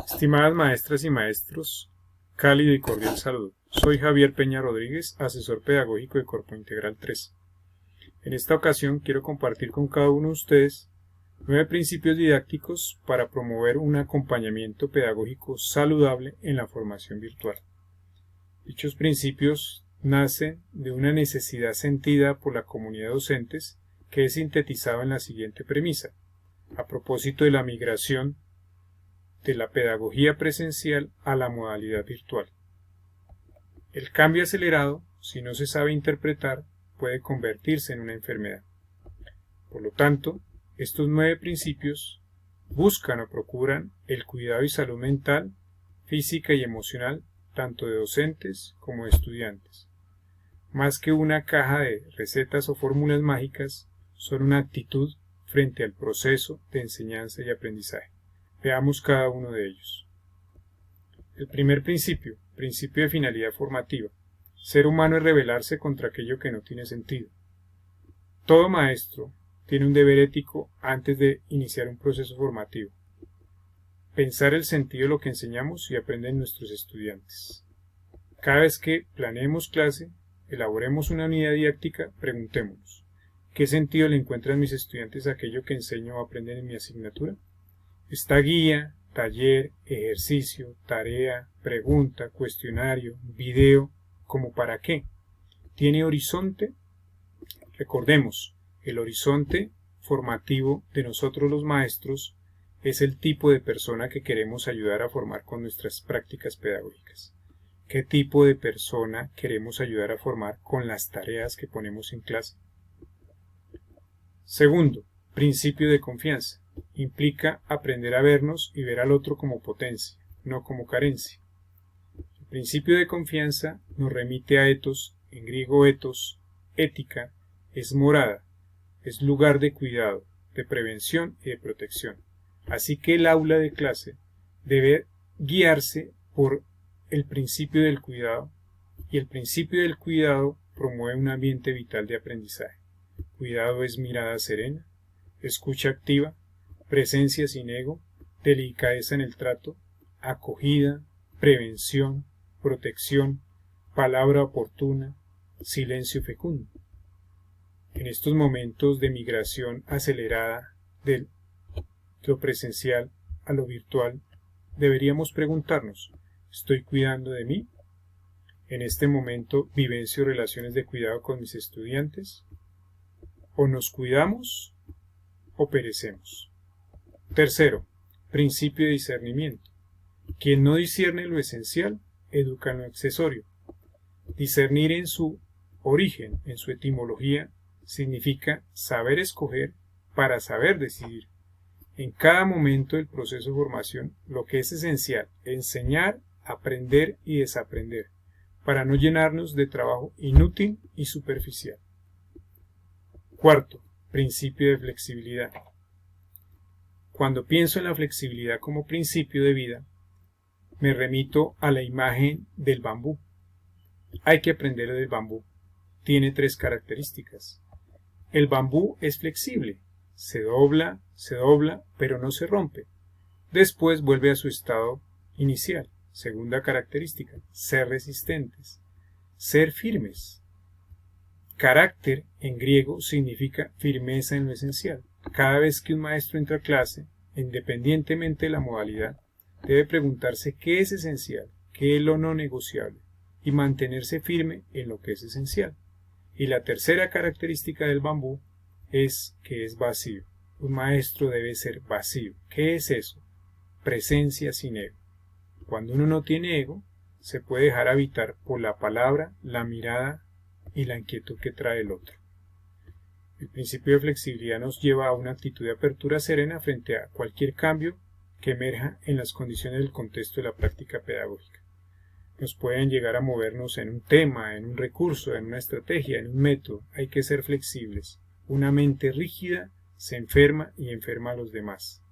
Estimadas maestras y maestros, cálido y cordial saludo. Soy Javier Peña Rodríguez, asesor pedagógico de Corpo Integral 3. En esta ocasión quiero compartir con cada uno de ustedes 9 principios didácticos para promover un acompañamiento pedagógico saludable en la formación virtual. Dichos principios nacen de una necesidad sentida por la comunidad de docentes que es sintetizado en la siguiente premisa. A propósito de la migración de la pedagogía presencial a la modalidad virtual. El cambio acelerado, si no se sabe interpretar, puede convertirse en una enfermedad. Por lo tanto, estos 9 principios buscan o procuran el cuidado y salud mental, física y emocional, tanto de docentes como de estudiantes. Más que una caja de recetas o fórmulas mágicas, son una actitud frente al proceso de enseñanza y aprendizaje. Veamos cada uno de ellos. El primer principio, principio de finalidad formativa. Ser humano es rebelarse contra aquello que no tiene sentido. Todo maestro tiene un deber ético antes de iniciar un proceso formativo. Pensar el sentido de lo que enseñamos y aprenden nuestros estudiantes. Cada vez que planeemos clase, elaboremos una unidad didáctica, preguntémonos, ¿qué sentido le encuentran mis estudiantes a aquello que enseño o aprenden en mi asignatura? Esta guía, taller, ejercicio, tarea, pregunta, cuestionario, video, ¿como para qué? ¿Tiene horizonte? Recordemos, el horizonte formativo de nosotros los maestros es el tipo de persona que queremos ayudar a formar con nuestras prácticas pedagógicas. ¿Qué tipo de persona queremos ayudar a formar con las tareas que ponemos en clase? Segundo, principio de confianza. Implica aprender a vernos y ver al otro como potencia, no como carencia. El principio de confianza nos remite a ethos, en griego ethos, ética, es morada, es lugar de cuidado, de prevención y de protección. Así que el aula de clase debe guiarse por el principio del cuidado, y el principio del cuidado promueve un ambiente vital de aprendizaje. Cuidado es mirada serena, escucha activa, presencia sin ego, delicadeza en el trato, acogida, prevención, protección, palabra oportuna, silencio fecundo. En estos momentos de migración acelerada de lo presencial a lo virtual, deberíamos preguntarnos, ¿estoy cuidando de mí? En este momento vivencio relaciones de cuidado con mis estudiantes. ¿O nos cuidamos o perecemos? Tercero, principio de discernimiento. Quien no discierne lo esencial, educa en lo accesorio. Discernir en su origen, en su etimología, significa saber escoger para saber decidir. En cada momento del proceso de formación, lo que es esencial, enseñar, aprender y desaprender, para no llenarnos de trabajo inútil y superficial. Cuarto, principio de flexibilidad. Cuando pienso en la flexibilidad como principio de vida, me remito a la imagen del bambú. Hay que aprender del bambú. Tiene 3 características. El bambú es flexible, se dobla, pero no se rompe. Después vuelve a su estado inicial. Segunda característica, ser resistentes, ser firmes. Carácter en griego significa firmeza en lo esencial. Cada vez que un maestro entra a clase, independientemente de la modalidad, debe preguntarse qué es esencial, qué es lo no negociable, y mantenerse firme en lo que es esencial. Y la tercera característica del bambú es que es vacío. Un maestro debe ser vacío. ¿Qué es eso? Presencia sin ego. Cuando uno no tiene ego, se puede dejar habitar por la palabra, la mirada y la inquietud que trae el otro. El principio de flexibilidad nos lleva a una actitud de apertura serena frente a cualquier cambio que emerja en las condiciones del contexto de la práctica pedagógica. Nos pueden llegar a movernos en un tema, en un recurso, en una estrategia, en un método. Hay que ser flexibles. Una mente rígida se enferma y enferma a los demás.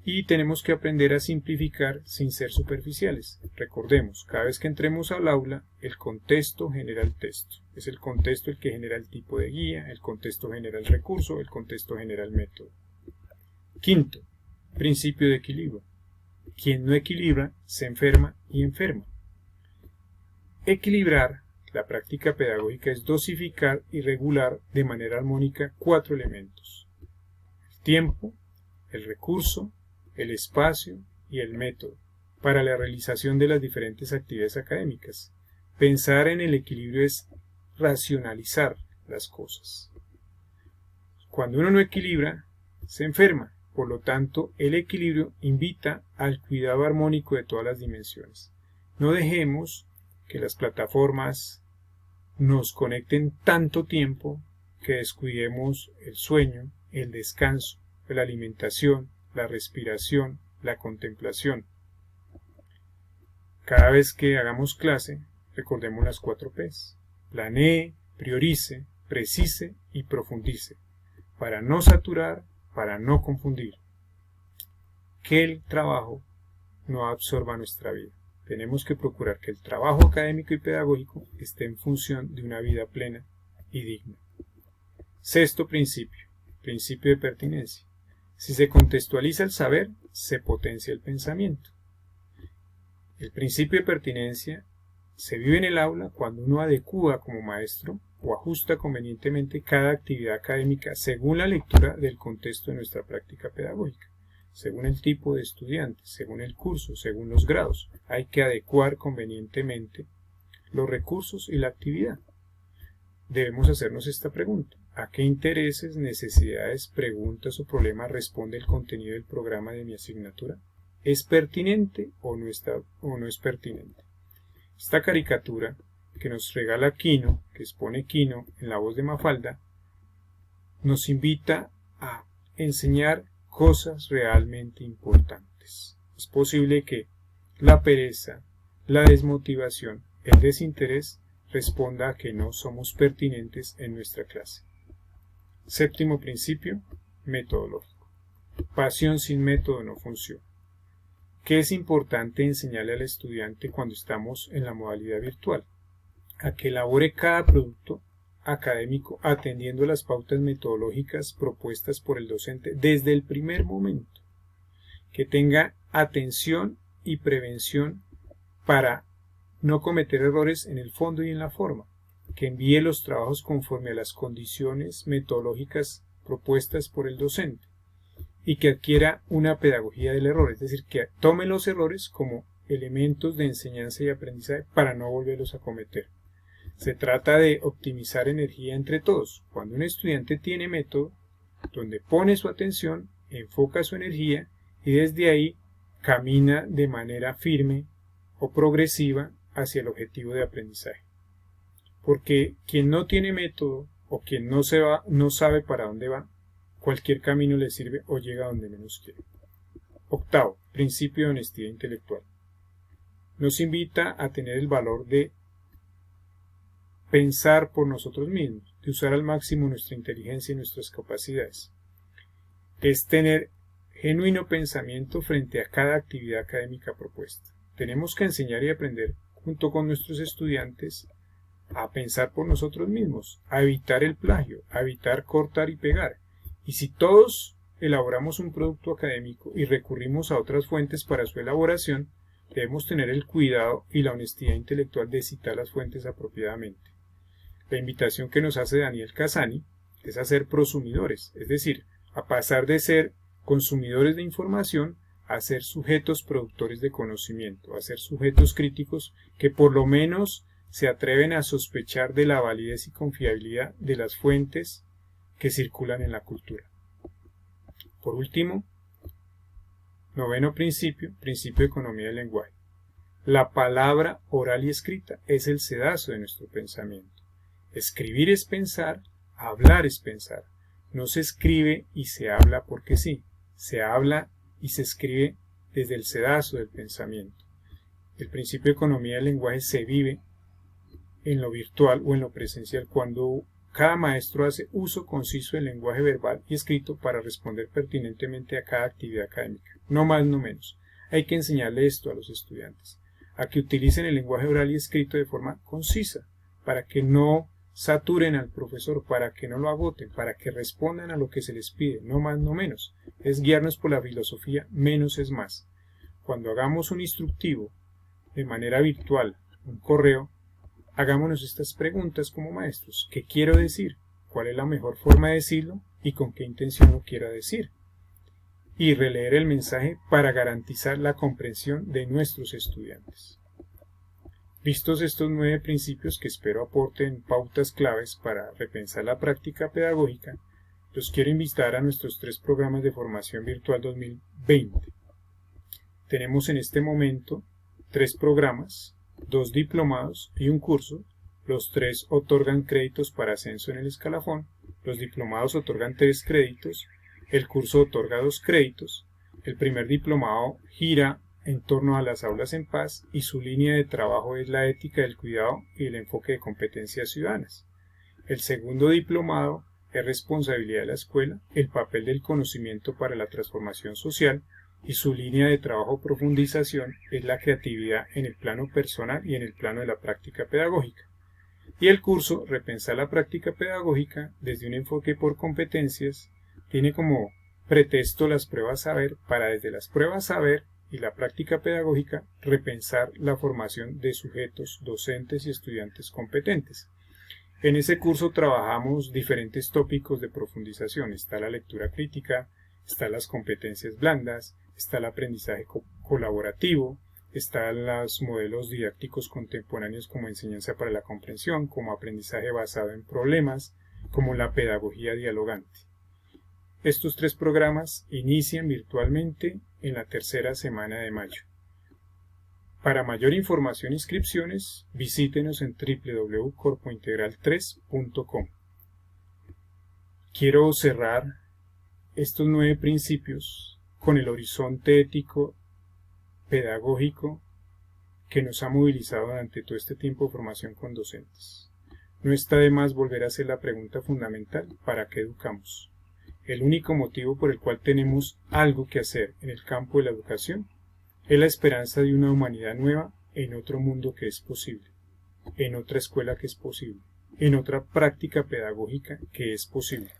Y tenemos que aprender a simplificar sin ser superficiales. Recordemos, cada vez que entremos al aula, el contexto genera el texto. Es el contexto el que genera el tipo de guía, el contexto genera el recurso, el contexto genera el método. Quinto, principio de equilibrio. quien no equilibra se enferma y enferma. Equilibrar la práctica pedagógica es dosificar y regular de manera armónica 4 elementos: el tiempo, el recurso, el espacio y el método para la realización de las diferentes actividades académicas. Pensar en el equilibrio es racionalizar las cosas. Cuando uno no equilibra, se enferma. Por lo tanto, el equilibrio invita al cuidado armónico de todas las dimensiones. No dejemos que las plataformas nos conecten tanto tiempo que descuidemos el sueño, el descanso, la alimentación, la respiración, la contemplación. Cada vez que hagamos clase, recordemos las 4 P's. Planee, priorice, precise y profundice, para no saturar, para no confundir. Que el trabajo no absorba nuestra vida. Tenemos que procurar que el trabajo académico y pedagógico esté en función de una vida plena y digna. Sexto principio, principio de pertinencia. Si se contextualiza el saber, se potencia el pensamiento. El principio de pertinencia se vive en el aula cuando uno adecúa como maestro o ajusta convenientemente cada actividad académica según la lectura del contexto de nuestra práctica pedagógica, según el tipo de estudiante, según el curso, según los grados. Hay que adecuar convenientemente los recursos y la actividad. Debemos hacernos esta pregunta: ¿a qué intereses, necesidades, preguntas o problemas responde el contenido del programa de mi asignatura? ¿Es pertinente o no es pertinente? Esta caricatura que nos regala Quino, que expone Quino en la voz de Mafalda, nos invita a enseñar cosas realmente importantes. Es posible que la pereza, la desmotivación, el desinterés responda a que no somos pertinentes en nuestra clase. Séptimo principio, metodológico. Pasión sin método no funciona. ¿Qué es importante enseñarle al estudiante cuando estamos en la modalidad virtual? A que elabore cada producto académico atendiendo las pautas metodológicas propuestas por el docente desde el primer momento. Que tenga atención y prevención para no cometer errores en el fondo y en la forma. Que envíe los trabajos conforme a las condiciones metodológicas propuestas por el docente. Y que adquiera una pedagogía del error, es decir, que tome los errores como elementos de enseñanza y aprendizaje para no volverlos a cometer. Se trata de optimizar energía entre todos. Cuando un estudiante tiene método, donde pone su atención, enfoca su energía y desde ahí camina de manera firme o progresiva hacia el objetivo de aprendizaje. Porque quien no tiene método o quien no sabe para dónde va, cualquier camino le sirve o llega a donde menos quiere. Octavo, principio de honestidad intelectual. Nos invita a tener el valor de pensar por nosotros mismos, de usar al máximo nuestra inteligencia y nuestras capacidades. Es tener genuino pensamiento frente a cada actividad académica propuesta. Tenemos que enseñar y aprender junto con nuestros estudiantes a pensar por nosotros mismos, a evitar el plagio, a evitar cortar y pegar. Y si todos elaboramos un producto académico y recurrimos a otras fuentes para su elaboración, debemos tener el cuidado y la honestidad intelectual de citar las fuentes apropiadamente. La invitación que nos hace Daniel Casani es a ser prosumidores, es decir, a pasar de ser consumidores de información a ser sujetos productores de conocimiento, a ser sujetos críticos que por lo menos se atreven a sospechar de la validez y confiabilidad de las fuentes que circulan en la cultura. Por último, noveno principio, principio de economía del lenguaje. La palabra oral y escrita es el sedazo de nuestro pensamiento. Escribir es pensar, hablar es pensar. No se escribe y se habla porque sí, se habla y se escribe desde el sedazo del pensamiento. El principio de economía del lenguaje se vive en lo virtual o en lo presencial cuando cada maestro hace uso conciso del lenguaje verbal y escrito para responder pertinentemente a cada actividad académica. No más, no menos. Hay que enseñarle esto a los estudiantes, a que utilicen el lenguaje oral y escrito de forma concisa, para que no saturen al profesor, para que no lo agoten, para que respondan a lo que se les pide, no más, no menos. Es guiarnos por la filosofía, menos es más. cuando hagamos un instructivo de manera virtual, un correo, hagámonos estas preguntas como maestros. ¿Qué quiero decir? ¿Cuál es la mejor forma de decirlo? ¿Y con qué intención lo quiero decir? Y releer el mensaje para garantizar la comprensión de nuestros estudiantes. Vistos estos 9 principios que espero aporten pautas claves para repensar la práctica pedagógica, los quiero invitar a nuestros 3 programas de formación virtual 2020. Tenemos en este momento 3 programas, 2 diplomados y un curso. Los 3 otorgan créditos para ascenso en el escalafón, los diplomados otorgan 3 créditos, el curso otorga 2 créditos, el primer diplomado gira en torno a las aulas en paz y su línea de trabajo es la ética del cuidado y el enfoque de competencias ciudadanas. El segundo diplomado es responsabilidad de la escuela, el papel del conocimiento para la transformación social y su línea de trabajo o profundización es la creatividad en el plano personal y en el plano de la práctica pedagógica. Y el curso Repensar la práctica pedagógica desde un enfoque por competencias tiene como pretexto las pruebas saber para desde las pruebas saber y la práctica pedagógica repensar la formación de sujetos, docentes y estudiantes competentes. En ese curso trabajamos diferentes tópicos de profundización. Está la lectura crítica, están las competencias blandas, está el aprendizaje colaborativo, están los modelos didácticos contemporáneos como enseñanza para la comprensión, como aprendizaje basado en problemas, como la pedagogía dialogante. Estos 3 programas inician virtualmente en la tercera semana de mayo. Para mayor información e inscripciones, visítenos en www.corpointegral3.com. Quiero cerrar estos 9 principios con el horizonte ético pedagógico que nos ha movilizado durante todo este tiempo de formación con docentes. No está de más volver a hacer la pregunta fundamental: ¿para qué educamos? El único motivo por el cual tenemos algo que hacer en el campo de la educación es la esperanza de una humanidad nueva en otro mundo que es posible, en otra escuela que es posible, en otra práctica pedagógica que es posible.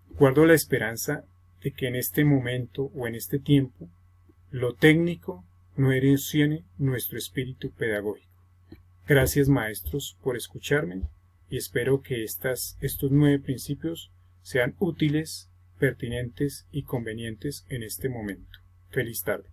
Guardo la esperanza de que en este momento o en este tiempo lo técnico no erosione nuestro espíritu pedagógico. Gracias maestros por escucharme y espero que estos 9 principios sean útiles, pertinentes y convenientes en este momento. Feliz tarde.